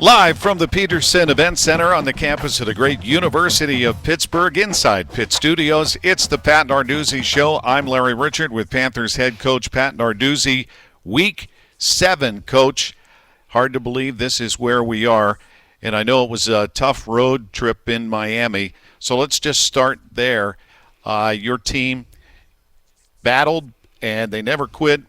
Live from the Peterson Event Center on the campus of the great University of Pittsburgh inside Pitt Studios, it's the Pat Narduzzi Show. I'm Larry Richard with Panthers head coach Pat Narduzzi. Week 7, Coach. Hard to believe this is where we are, and I know it was a tough road trip in Miami, so let's just start there. Your team battled, and they never quit.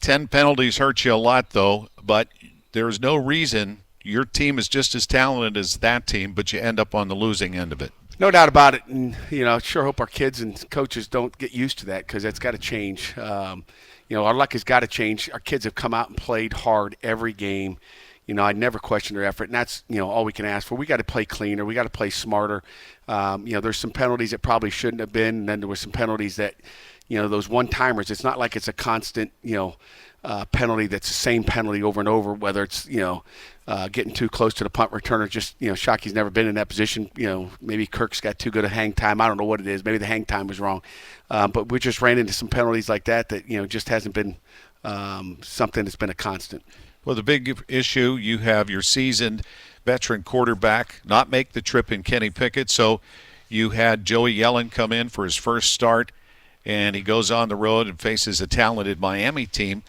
10 penalties hurt you a lot, though, but there's no reason. Your team is just as talented as that team, but you end up on the losing end of it. No doubt about it. And, I sure hope our kids and coaches don't get used to that because it's got to change. Our luck has got to change. Our kids have come out and played hard every game. I never question their effort, and that's, all we can ask for. We got to play cleaner. We got to play smarter. There's some penalties that probably shouldn't have been, and then there were some penalties that, those one-timers. It's not like it's a constant, penalty that's the same penalty over and over, whether it's, getting too close to the punt returner. Just, Shockey's never been in that position. Maybe Kirk's got too good a hang time. I don't know what it is. Maybe the hang time was wrong. But we just ran into some penalties like that, just hasn't been something that's been a constant. Well, the big issue, you have your seasoned veteran quarterback not make the trip in Kenny Pickett. So you had Joey Yellen come in for his first start, and he goes on the road and faces a talented Miami team.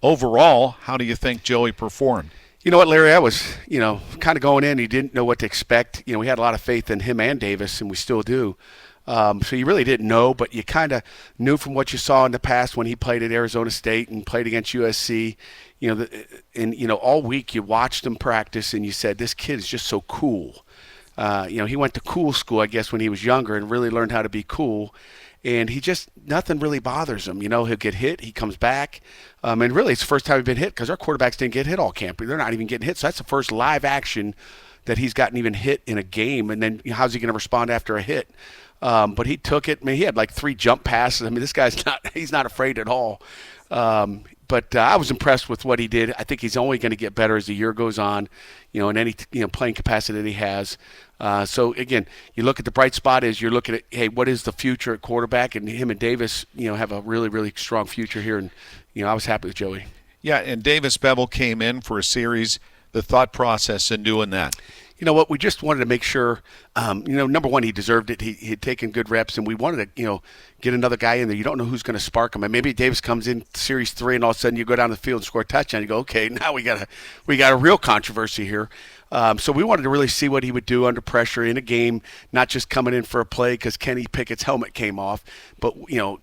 Overall, how do you think Joey performed? You know what, Larry, I was, kind of going in. He didn't know what to expect. We had a lot of faith in him and Davis, and we still do. So you really didn't know, but you kind of knew from what you saw in the past when he played at Arizona State and played against USC. All week you watched him practice, and you said, this kid is just so cool. He went to cool school, I guess, when he was younger and really learned how to be cool. And nothing really bothers him. He'll get hit, he comes back. And really, it's the first time he's been hit because our quarterbacks didn't get hit all camp. They're not even getting hit. So that's the first live action that he's gotten even hit in a game. And then how's he going to respond after a hit? But he took it. I mean, he had like 3 jump passes. I mean, this guy's he's not afraid at all. But I was impressed with what he did. I think he's only going to get better as the year goes on, in any playing capacity that he has. So, again, you look at the bright spot is you're looking at, hey, what is the future at quarterback? And him and Davis, have a really, really strong future here. And, I was happy with Joey. Yeah, and Davis Bevel came in for a series. The thought process in doing that? You know what? We just wanted to make sure, number one, he deserved it. He had taken good reps, and we wanted to, get another guy in there. You don't know who's going to spark him. And maybe Davis comes in Series 3, and all of a sudden you go down the field and score a touchdown. You go, okay, now we got a real controversy here. So we wanted to really see what he would do under pressure in a game, not just coming in for a play because Kenny Pickett's helmet came off, but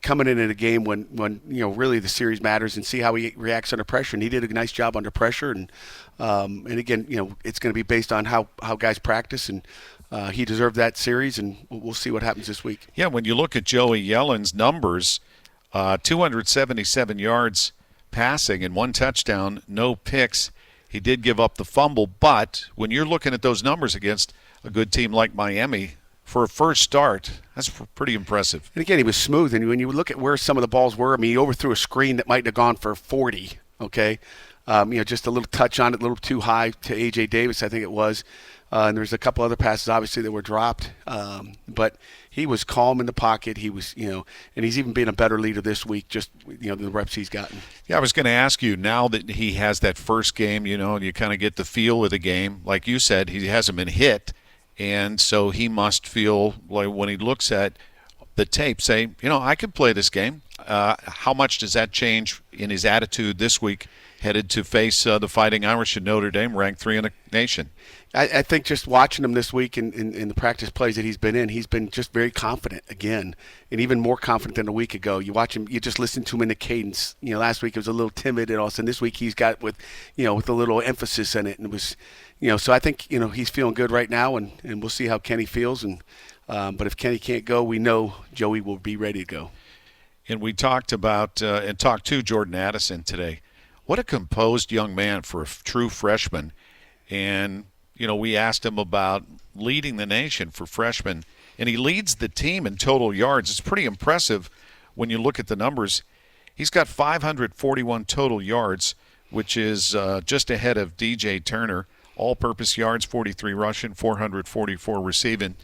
coming in a game when really the series matters and see how he reacts under pressure. And he did a nice job under pressure. And again, it's going to be based on how guys practice, and he deserved that series, and we'll see what happens this week. Yeah, when you look at Joey Yellen's numbers, 277 yards passing and 1 touchdown, no picks. He did give up the fumble, but when you're looking at those numbers against a good team like Miami, for a first start, that's pretty impressive. And again, he was smooth, and when you look at where some of the balls were, I mean, he overthrew a screen that might have gone for 40, okay? Just a little touch on it, a little too high to A.J. Davis, I think it was. And there's a couple other passes, obviously, that were dropped. But he was calm in the pocket. He was, and he's even been a better leader this week, just, the reps he's gotten. Yeah, I was going to ask you, now that he has that first game, and you kind of get the feel of the game. Like you said, he hasn't been hit. And so he must feel like when he looks at the tape, say, I could play this game. How much does that change in his attitude this week, headed to face the Fighting Irish in Notre Dame, ranked 3 in the nation? I think just watching him this week in the practice plays that he's been just very confident again, and even more confident than a week ago. You watch him, you just listen to him in the cadence. Last week it was a little timid, and all of a sudden this week he's got with a little emphasis in it, and it was, so I think he's feeling good right now, and we'll see how Kenny feels, and but if Kenny can't go, we know Joey will be ready to go. And we talked about and talked to Jordan Addison today. What a composed young man for a true freshman. And, we asked him about leading the nation for freshmen, and he leads the team in total yards. It's pretty impressive when you look at the numbers. He's got 541 total yards, which is just ahead of DJ Turner. All-purpose yards, 43 rushing, 444 receiving.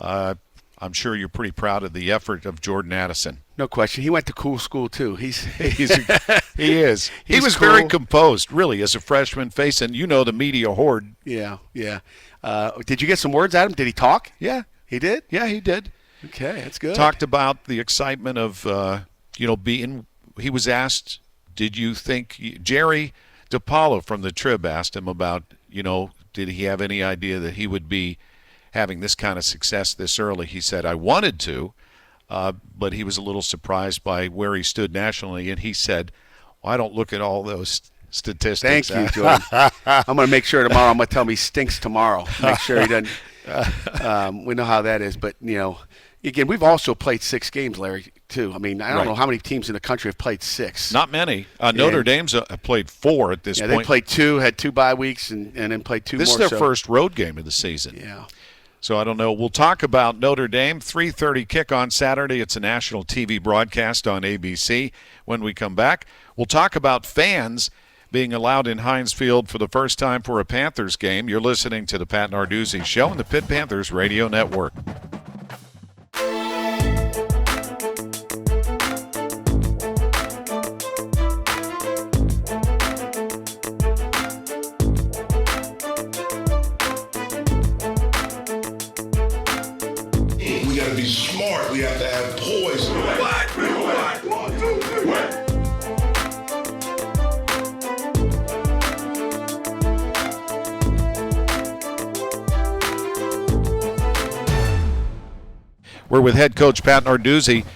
I'm sure you're pretty proud of the effort of Jordan Addison. No question. He went to cool school too. He is. He was cool. very composed, really, as a freshman facing, the media horde. Yeah. Did you get some words out of him? Did he talk? Yeah. He did? Yeah, he did. Okay, that's good. Talked about the excitement of, being – he was asked, did you think – Jerry DiPaolo from the Trib asked him about, did he have any idea that he would be having this kind of success this early? He said, I wanted to, but he was a little surprised by where he stood nationally, and he said, well, I don't look at all those statistics. Thank you, Jordan. I'm going to make sure tomorrow. I'm going to tell him he stinks tomorrow. Make sure he doesn't. We know how that is, but again, we've also played 6 games, Larry. Too. I mean, I don't know how many teams in the country have played 6. Not many. Notre Dame's played 4 at this point. Yeah, they played 2, had 2 bye weeks, and then played 2 this more. This is their first road game of the season. Yeah. So I don't know. We'll talk about Notre Dame. 3:30 kick on Saturday. It's a national TV broadcast on ABC. When we come back, we'll talk about fans being allowed in Heinz Field for the first time for a Panthers game. You're listening to the Pat Narduzzi Show on the Pitt Panthers Radio Network. We got to be smart. We have to have poise. We're with head coach Pat Narduzzi.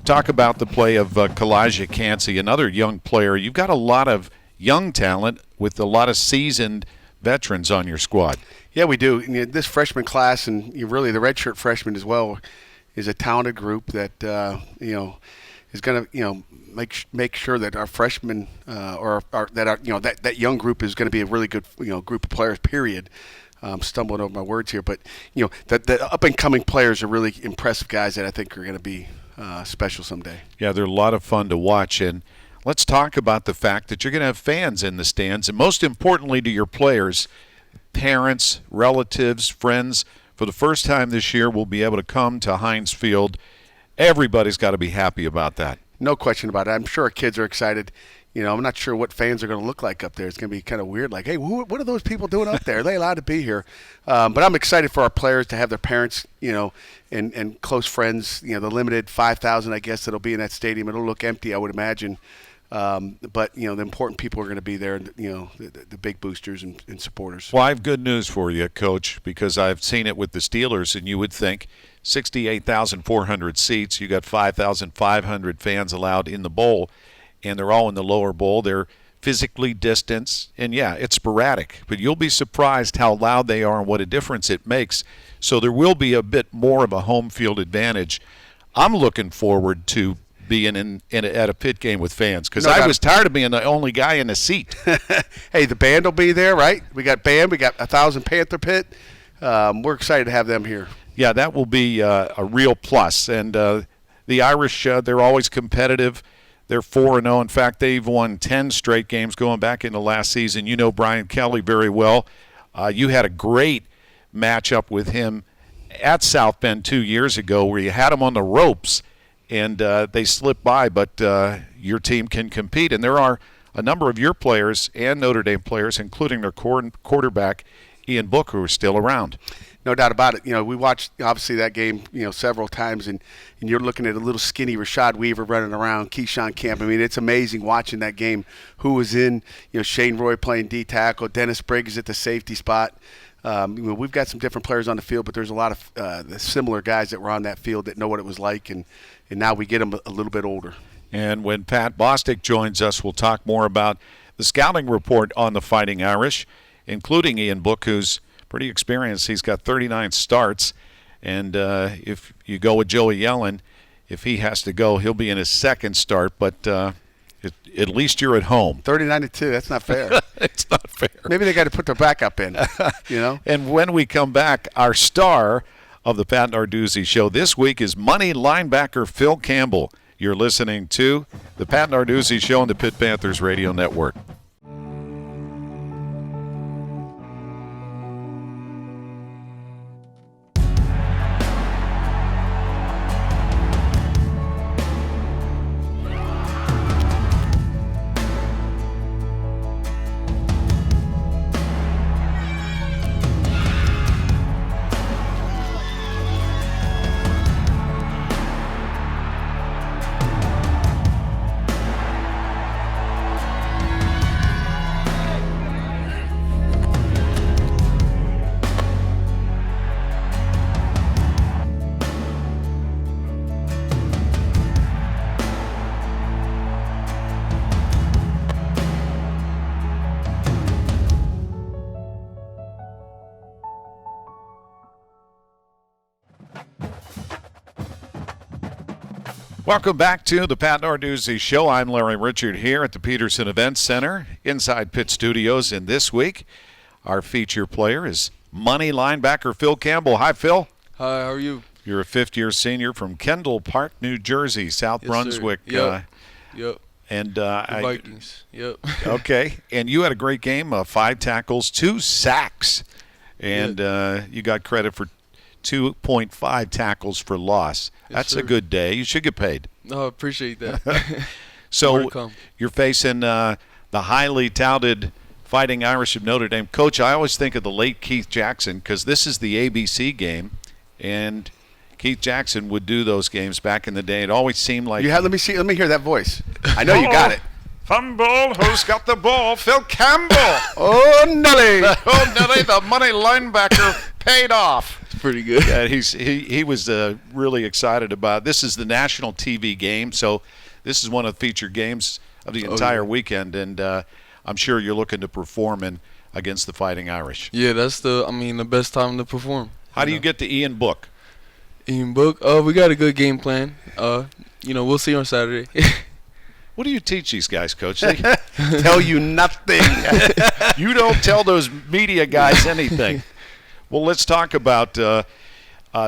Talk about the play of Kalijah Cansey, another young player. You've got a lot of young talent with a lot of seasoned veterans on your squad. Yeah, we do. This freshman class, and really the redshirt freshmen as well, is a talented group that is going to make sure that our freshmen that young group is going to be a really good group of players. Period. Stumbling over my words here, but the up and coming players are really impressive guys that I think are going to be special someday. Yeah, they're a lot of fun to watch, and let's talk about the fact that you're going to have fans in the stands, and most importantly to your players, parents, relatives, friends. For the first time this year, we'll be able to come to Heinz Field. Everybody's got to be happy about that. No question about it. I'm sure our kids are excited. I'm not sure what fans are going to look like up there. It's going to be kind of weird. Like, hey, what are those people doing up there? Are they allowed to be here? But I'm excited for our players to have their parents, and close friends. The limited 5,000, I guess, that'll be in that stadium. It'll look empty, I would imagine. But the important people are going to be there. The big boosters and supporters. Well, I have good news for you, Coach, because I've seen it with the Steelers, and you would think 68,400 seats. You got 5,500 fans allowed in the bowl. And they're all in the lower bowl. They're physically distanced. And, yeah, it's sporadic. But you'll be surprised how loud they are and what a difference it makes. So there will be a bit more of a home field advantage. I'm looking forward to being at a Pitt game with fans because I was tired of being the only guy in the seat. Hey, the band will be there, right? We got band. We got 1,000 Panther Pit. We're excited to have them here. Yeah, that will be a real plus. And the Irish, they're always competitive. They're 4-0. In fact, they've won 10 straight games going back into last season. You know Brian Kelly very well. You had a great matchup with him at South Bend 2 years ago where you had him on the ropes, and they slipped by, but your team can compete. And there are a number of your players and Notre Dame players, including their quarterback, Ian Book, who are still around. No doubt about it. We watched obviously that game, several times, and you're looking at a little skinny Rashad Weaver running around, Keyshawn Camp. I mean, it's amazing watching that game. Who was in? Shane Roy playing D tackle, Dennis Briggs at the safety spot. We've got some different players on the field, but there's a lot of the similar guys that were on that field that know what it was like, and now we get them a little bit older. And when Pat Bostic joins us, we'll talk more about the scouting report on the Fighting Irish, including Ian Book, who's pretty experienced. He's got 39 starts, and if you go with Joey Yellen, if he has to go, he'll be in his second start, but at least you're at home. 39-2, that's not fair. It's not fair. Maybe they got to put their backup in, And when we come back, our star of the Pat Narduzzi Show this week is money linebacker Phil Campbell. You're listening to the Pat Narduzzi Show on the Pitt Panthers Radio Network. Welcome back to the Pat Narduzzi Show. I'm Larry Richard here at the Peterson Events Center inside Pitt Studios. And this week, our feature player is money linebacker Phil Campbell. Hi, Phil. Hi, how are you? You're a fifth-year senior from Kendall Park, New Jersey, South Yes, Brunswick. sir. Yep. And The Vikings. Yep. Okay. And you had a great game, 5 tackles, 2 sacks. And you got credit for 2.5 tackles for loss. That's sir. a good day. You should get paid. No, I appreciate that. More So to come. you're facing the highly touted Fighting Irish of Notre Dame. Coach, I always think of the late Keith Jackson because this is the ABC game, and Keith Jackson would do those games back in the day. It always seemed like Let me hear that voice. I know you got it. Fumble. Who's got the ball? Phil Campbell. Oh, Nelly. Oh, Nelly, the money linebacker paid off. It's pretty good. Yeah, he was really excited about it. This is the national TV game, so this is one of the featured games of the entire weekend, and I'm sure you're looking to perform against the Fighting Irish. Yeah, that's the best time to perform. How do you get to Ian Book? Ian Book, we got a good game plan. We'll see on Saturday. What do you teach these guys, Coach? They Tell you nothing. You don't tell those media guys anything. Well, let's talk about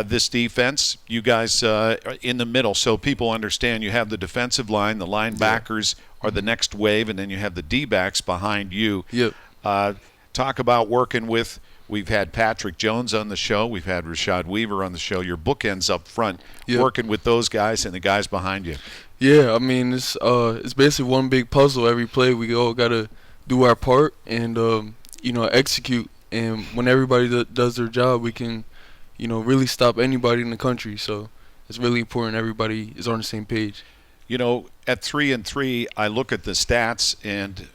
this defense. You guys in the middle, so people understand you have the defensive line, the linebackers are the next wave, and then you have the D-backs behind you. Yep. Talk about working with, we've had Patrick Jones on the show, we've had Rashad Weaver on the show, your bookends up front, Yep. working with those guys and the guys behind you. Yeah, it's basically one big puzzle every play. We all got to do our part and, execute. And when everybody does their job, we can, really stop anybody in the country. So it's really important everybody is on the same page. You know, at 3-3, I look at the stats, and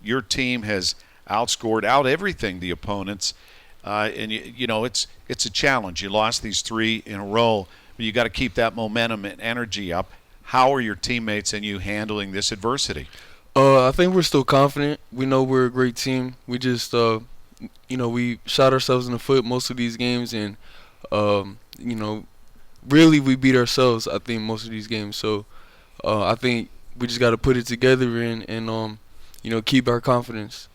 your team has outscored out everything the opponents. And it's a challenge. You lost these 3 in a row, but you got to keep that momentum and energy up. How are your teammates and you handling this adversity? I think we're still confident. We know we're a great team. We just, we shot ourselves in the foot most of these games, and really we beat ourselves, I think, most of these games. So I think we just got to put it together and keep our confidence.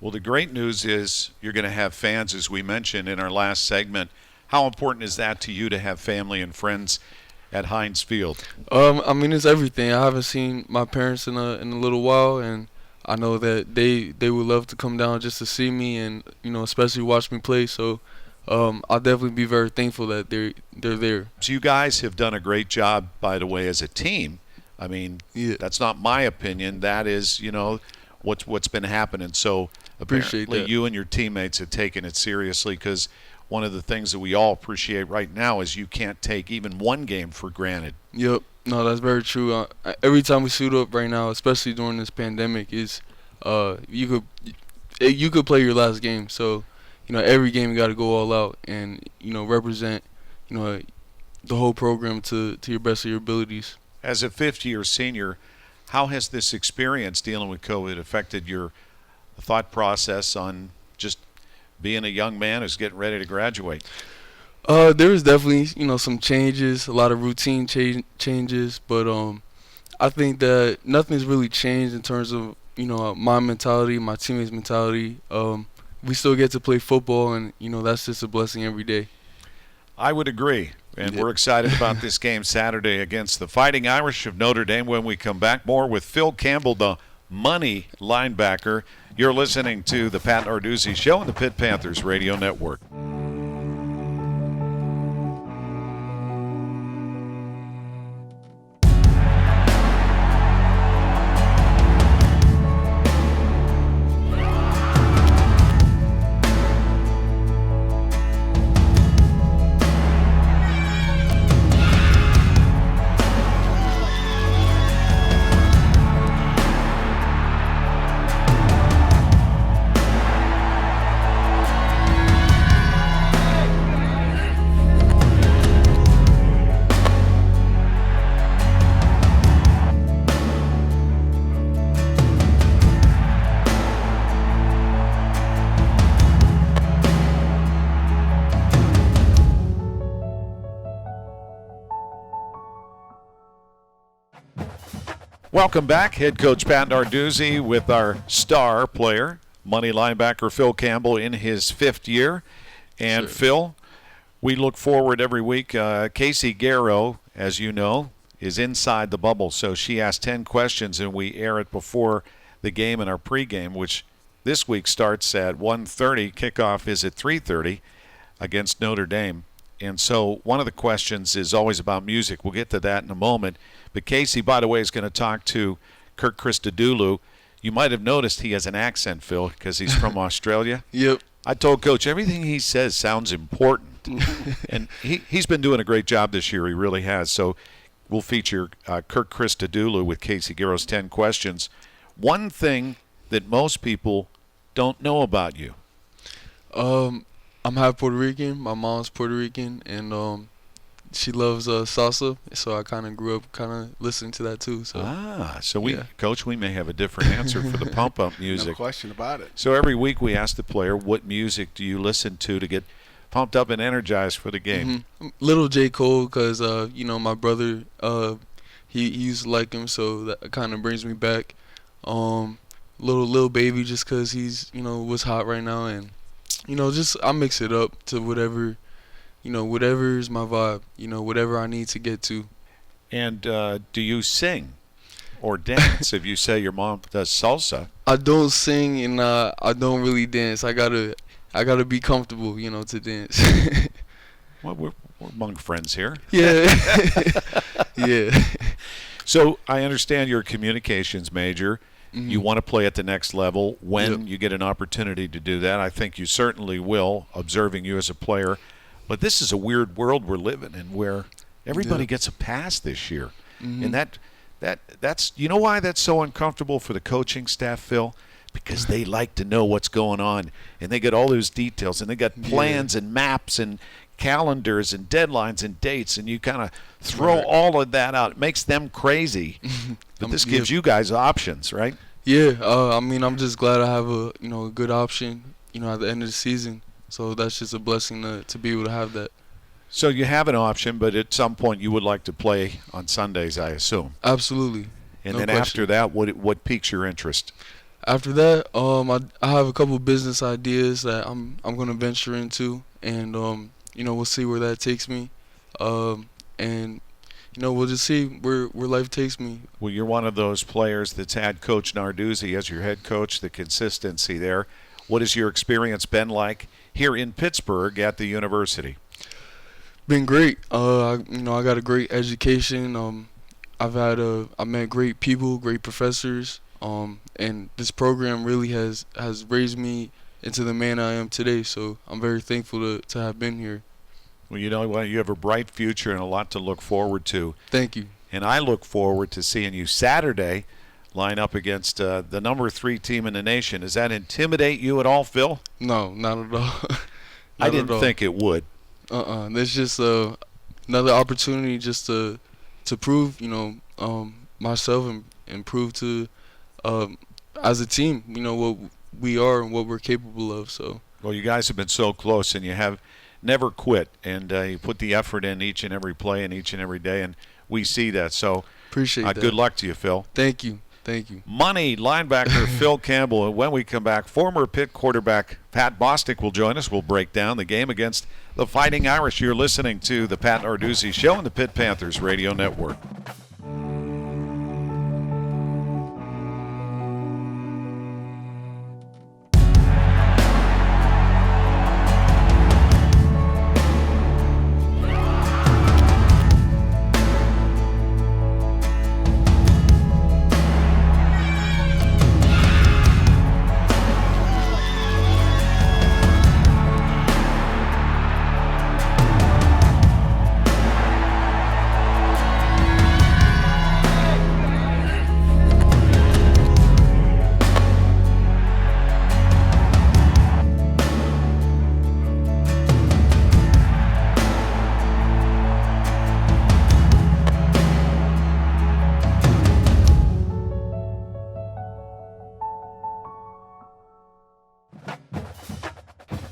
Well, the great news is you're going to have fans, as we mentioned in our last segment. How important is that to you to have family and friends at Heinz Field? It's everything. I haven't seen my parents in a little while, and I know that they would love to come down just to see me and, especially watch me play. So I'll definitely be very thankful that they're there. So you guys have done a great job, by the way, as a team. I mean, That's not my opinion. That is, what's been happening. So Appreciate apparently that. you and your teammates have taken it seriously, because one of the things that we all appreciate right now is you can't take even one game for granted. Yep. No, that's very true. Every time we suit up right now, especially during this pandemic, is you could play your last game. So, every game you got to go all out and represent the whole program to your best of your abilities. As a fifth-year senior, how has this experience dealing with COVID affected your thought process on just being a young man who's getting ready to graduate? There's definitely, some changes, a lot of routine changes, but I think that nothing's really changed in terms of, my mentality, my teammates' mentality. We still get to play football, and, that's just a blessing every day. I would agree, and we're excited about this game Saturday against the Fighting Irish of Notre Dame. When we come back, more with Phil Campbell, the money linebacker. You're listening to the Pat Narduzzi Show on the Pitt Panthers Radio Network. Welcome back. Head coach Pat Narduzzi with our star player, money linebacker Phil Campbell in his 5th year. And Sure. Phil, we look forward every week. Casey Garrow, as you know, is inside the bubble. So she asked 10 questions, and we air it before the game in our pregame, which this week starts at 1:30. Kickoff is at 3:30 against Notre Dame. And so one of the questions is always about music. We'll get to that in a moment. But Casey, by the way, is going to talk to Kirk Christodoulou. You might have noticed he has an accent, Phil, because he's from Australia. Yep. I told Coach everything he says sounds important. And he's been doing a great job this year. He really has. So we'll feature Kirk Christodoulou with Casey Garrow's 10 questions. One thing that most people don't know about you. I'm half Puerto Rican. My mom's Puerto Rican, and she loves salsa. So I kind of grew up kind of listening to that too. So So Coach, we may have a different answer for the pump-up No music. question about it. So every week we ask the player, what music do you listen to get pumped up and energized for the game? Little J. Cole, because my brother, he used to like him, so that kind of brings me back. Little Baby, just because he's what's hot right now, and just I mix it up to whatever is my vibe, whatever I need to get to. And do you sing or dance? If you say your mom does salsa. I don't sing, and I don't really dance. I gotta be comfortable, to dance. Well, we're among friends here. Yeah. Yeah. So I understand you're a communications major. Mm-hmm. You want to play at the next level. When Yep. you get an opportunity to do that, I think you certainly will, observing you as a player. But this is a weird world we're living in where everybody Yeah. gets a pass this year. Mhm. And that's you know why that's so uncomfortable for the coaching staff, Phil? Because they like to know what's going on, and they get all those details, and they got plans and maps and calendars and deadlines and dates, and you kind of throw Right. all of that out. It makes them crazy. But this gives you guys options, right? Yeah, I'm just glad I have a good option, at the end of the season. So that's just a blessing to be able to have that. So you have an option, but at some point you would like to play on Sundays, I assume. Absolutely. And No then question. after that, what piques your interest? After that, I have a couple business ideas that I'm gonna venture into, and we'll see where that takes me, and we'll just see where life takes me. Well, you're one of those players that's had Coach Narduzzi as your head coach, the consistency there. What has your experience been like here in Pittsburgh at the university? Been great. I got a great education. I met great people, great professors. And this program really has raised me into the man I am today. So I'm very thankful to have been here. Well, you know what? You have a bright future and a lot to look forward to. Thank you. And I look forward to seeing you Saturday line up against the number 3 team in the nation. Does that intimidate you at all, Phil? No, not at all. I didn't think it would. There's just another opportunity just to prove, myself and prove to, as a team, what we are and what we're capable of. So. Well, you guys have been so close, and you have never quit, and you put the effort in each and every play and each and every day, and we see that. So Appreciate that. good luck to you, Phil. Thank you. Thank you. Money linebacker Phil Campbell. And when we come back, former Pitt quarterback Pat Bostic will join us. We'll break down the game against the Fighting Irish. You're listening to the Pat Narduzzi Show on the Pitt Panthers Radio Network.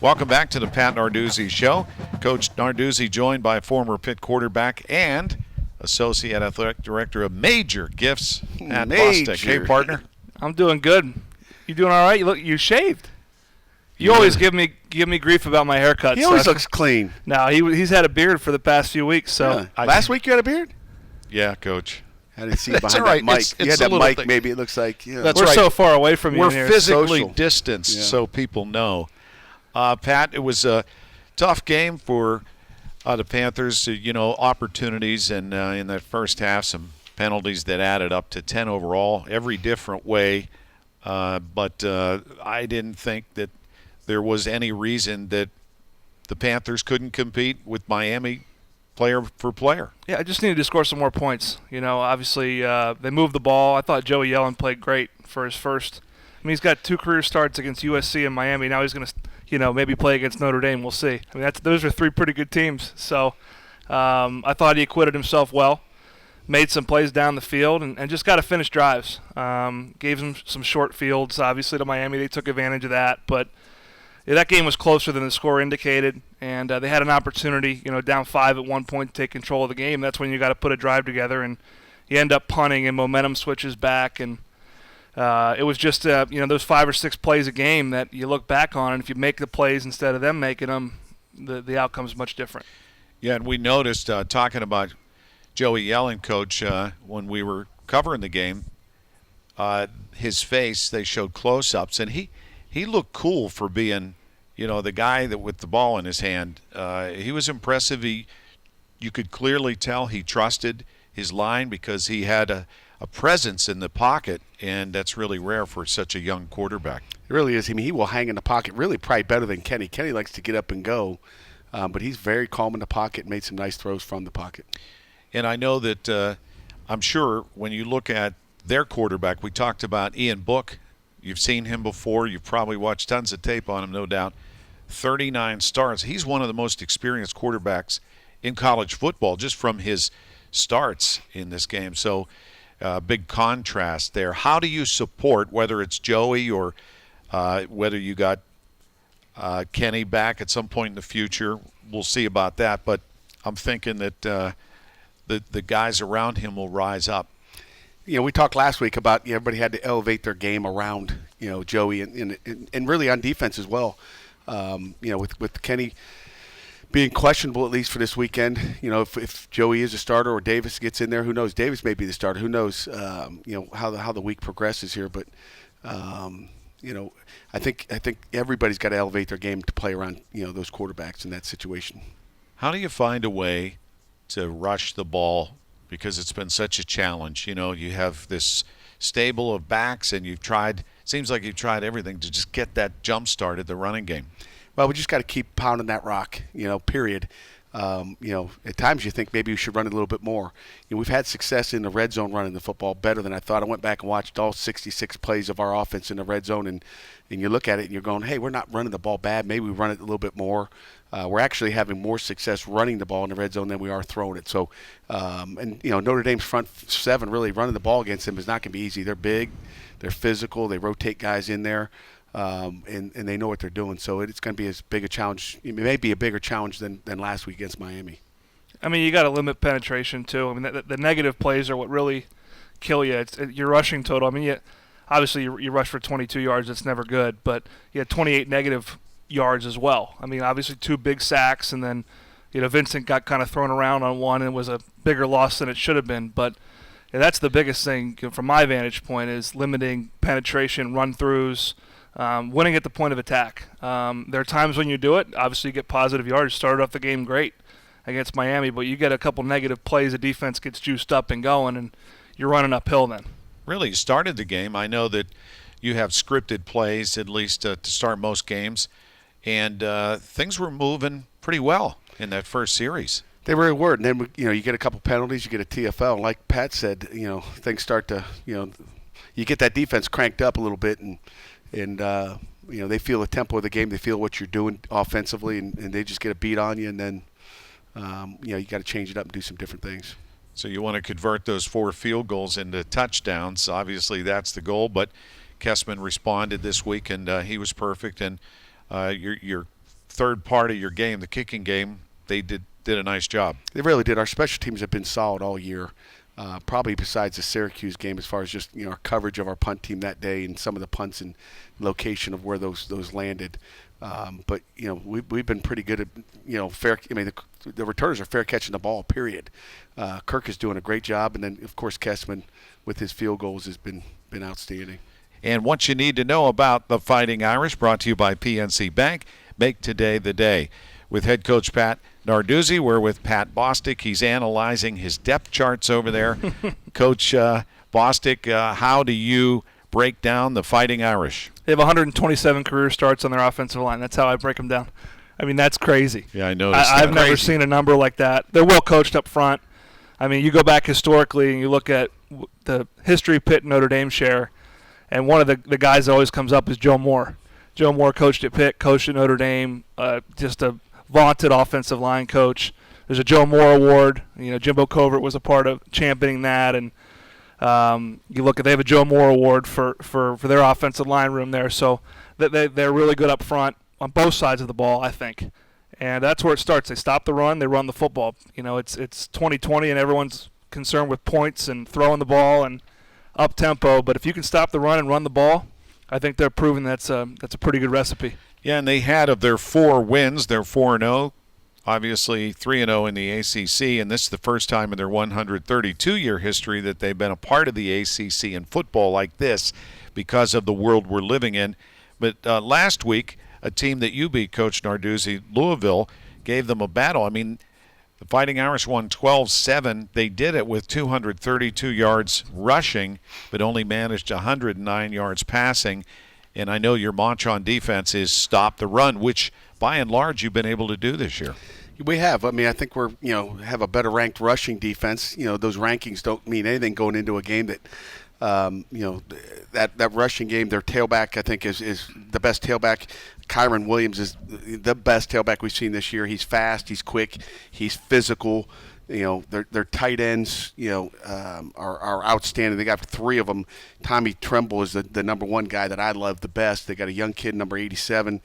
Welcome back to the Pat Narduzzi Show. Coach Narduzzi joined by former Pitt quarterback and Associate Athletic Director of Major Gifts at Major. Bostic. Hey, partner. I'm doing good. You doing all right? You shaved. You always give me grief about my haircut. He always looks clean. No, he's had a beard for the past few weeks. So last week you had a beard? Yeah, Coach. I didn't see you That's behind all right. that mic. It's You had a that little mic, thing. maybe it looks like. Yeah. That's we're right. so far away from you. We're here. physically Social. distanced, Yeah. so people know. Pat, it was a tough game for the Panthers. Opportunities and in that first half, some penalties that added up to 10 overall, every different way. But I didn't think that there was any reason that the Panthers couldn't compete with Miami player for player. Yeah, I just needed to score some more points. Obviously they moved the ball. I thought Joey Yellen played great for his first. I mean, he's got 2 career starts against USC and Miami. Now he's going to, maybe play against Notre Dame. We'll see. I mean, those are 3 pretty good teams. So I thought he acquitted himself well. Made some plays down the field and just got to finish drives. Gave them some short fields, obviously, to Miami. They took advantage of that. But that game was closer than the score indicated, and they had an opportunity, down 5 at one point to take control of the game. That's when you got to put a drive together, and you end up punting, and momentum switches back. And it was just, those 5 or 6 plays a game that you look back on, and if you make the plays instead of them making them, the outcome's much different. Yeah, and we noticed, talking about Joey Yellen, Coach, when we were covering the game, his face, they showed close-ups, and he looked cool for being, the guy that with the ball in his hand. He was impressive. You could clearly tell he trusted his line because he had a presence in the pocket, and that's really rare for such a young quarterback. It really is. I mean, he will hang in the pocket really probably better than Kenny. Kenny likes to get up and go, but he's very calm in the pocket and made some nice throws from the pocket. And I know that I'm sure when you look at their quarterback, we talked about Ian Book. You've seen him before. You've probably watched tons of tape on him, no doubt. 39 starts. He's one of the most experienced quarterbacks in college football just from his starts in this game. So big contrast there. How do you support, whether it's Joey or whether you got Kenny back at some point in the future? We'll see about that. But I'm thinking that the guys around him will rise up. We talked last week about everybody had to elevate their game around, Joey and really on defense as well. With Kenny being questionable at least for this weekend, if Joey is a starter or Davis gets in there, who knows? Davis may be the starter. Who knows? How the week progresses here, but I think everybody's got to elevate their game to play around those quarterbacks in that situation. How do you find a way to rush the ball? Because it's been such a challenge. You have this stable of backs, and seems like you've tried everything to just get that jump start at the running game. Well, we just got to keep pounding that rock, period. At times you think maybe we should run it a little bit more. We've had success in the red zone running the football better than I thought. I went back and watched all 66 plays of our offense in the red zone, and you look at it and you're going, hey, we're not running the ball bad. Maybe we run it a little bit more. We're actually having more success running the ball in the red zone than we are throwing it. So, Notre Dame's front 7 really running the ball against them is not going to be easy. They're big, they're physical, they rotate guys in there, and they know what they're doing. So it's going to be as big a challenge. It may be a bigger challenge than last week against Miami. I mean, you got to limit penetration too. I mean, the negative plays are what really kill you. It's your rushing total. I mean, obviously you rush for 22 yards. That's never good, but you had 28 negative yards as well. I mean, obviously 2 big sacks, and then Vincent got kind of thrown around on one, and it was a bigger loss than it should have been. But that's the biggest thing from my vantage point is limiting penetration, run-throughs, winning at the point of attack. There are times when you do it. Obviously, you get positive yards. Started off the game great against Miami, but you get a couple negative plays, the defense gets juiced up and going, and you're running uphill then. Really started the game. I know that you have scripted plays, at least to start most games, and things were moving pretty well in that first series. They really were, and then you get a couple penalties, you get a TFL, and like Pat said, things start to you get that defense cranked up a little bit, and they feel the tempo of the game, they feel what you're doing offensively, and they just get a beat on you, and then you got to change it up and do some different things. So you want to convert those 4 field goals into touchdowns. Obviously, that's the goal. But Kessman responded this week, and he was perfect. And your third part of your game, the kicking game, they did did a nice job. They really did. Our special teams have been solid all year. Probably besides the Syracuse game, as far as just our coverage of our punt team that day and some of the punts and location of where those landed. But we've been pretty good at fair. I mean the returners are fair catching the ball. Period. Kirk is doing a great job, and then of course Kessman with his field goals has been outstanding. And what you need to know about the Fighting Irish, brought to you by PNC Bank. Make today the day. With head coach Pat Narduzzi, we're with Pat Bostic. He's analyzing his depth charts over there. Coach Bostic, how do you break down the Fighting Irish? They have 127 career starts on their offensive line. That's how I break them down. I mean, that's crazy. Yeah, I noticed I've never seen a number like that. They're well coached up front. I mean, you go back historically and you look at the history Pitt and Notre Dame share, and one of the guys that always comes up is Joe Moore. Joe Moore coached at Pitt, coached at Notre Dame, just a vaunted offensive line coach. There's a Joe Moore Award. Jimbo Covert was a part of championing that, and you look at they have a Joe Moore Award for their offensive line room there. So they're really good up front on both sides of the ball, I think, and that's where it starts. They stop the run, they run the football. It's 2020 and everyone's concerned with points and throwing the ball and up tempo. But if you can stop the run and run the ball, I think they're proving that's a pretty good recipe. Yeah, and they had, of their 4 wins, they're 4-0, obviously 3-0 in the ACC, and this is the first time in their 132-year history that they've been a part of the ACC in football like this because of the world we're living in. But last week, a team that you beat, Coach Narduzzi, Louisville, gave them a battle. I mean, the Fighting Irish won 12-7. They did it with 232 yards rushing, but only managed 109 yards passing. And I know your mantra on defense is stop the run, which by and large you've been able to do this year. We have. I mean, I think we're have a better ranked rushing defense. Those rankings don't mean anything going into a game that that rushing game. Their tailback, I think, is the best tailback. Kyron Williams is the best tailback we've seen this year. He's fast, he's quick, he's physical. Their tight ends, are outstanding. They got 3 of them. Tommy Tremble is the number 1 guy that I love the best. They got a young kid, number 87,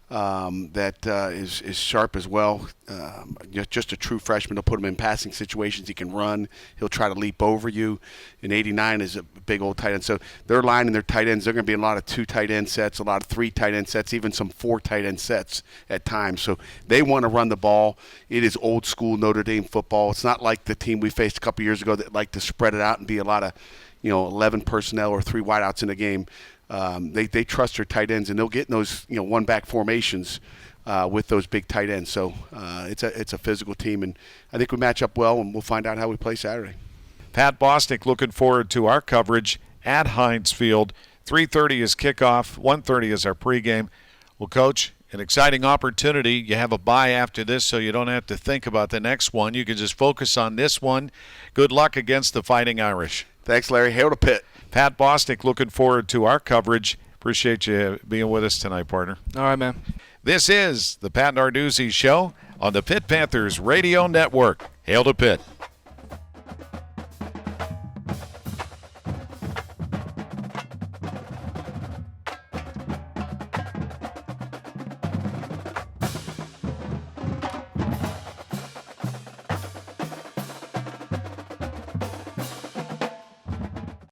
that is sharp as well. Just a true freshman. They'll put him in passing situations. He can run. He'll try to leap over you. And 89 is a big old tight end. So their line and their tight ends, they're going to be in a lot of 2 tight end sets, a lot of 3 tight end sets, even some 4 tight end sets at times. So they want to run the ball. It is old school Notre Dame football. It's not like the team we faced a couple years ago that liked to spread it out and be a lot of 11 personnel or 3 wideouts in a game. They trust their tight ends, and they'll get in those one back formations with those big tight ends. So it's a physical team, and I think we match up well, and we'll find out how we play Saturday. Pat Bostic looking forward to our coverage at Heinz Field. 3:30 is kickoff, 1:30 is our pregame. Well, Coach, an exciting opportunity. You have a bye after this, so you don't have to think about the next one. You can just focus on this one. Good luck against the Fighting Irish. Thanks, Larry. Hail to Pitt. Pat Bostic looking forward to our coverage. Appreciate you being with us tonight, partner. All right, man. This is the Pat Narduzzi Show on the Pitt Panthers Radio Network. Hail to Pitt.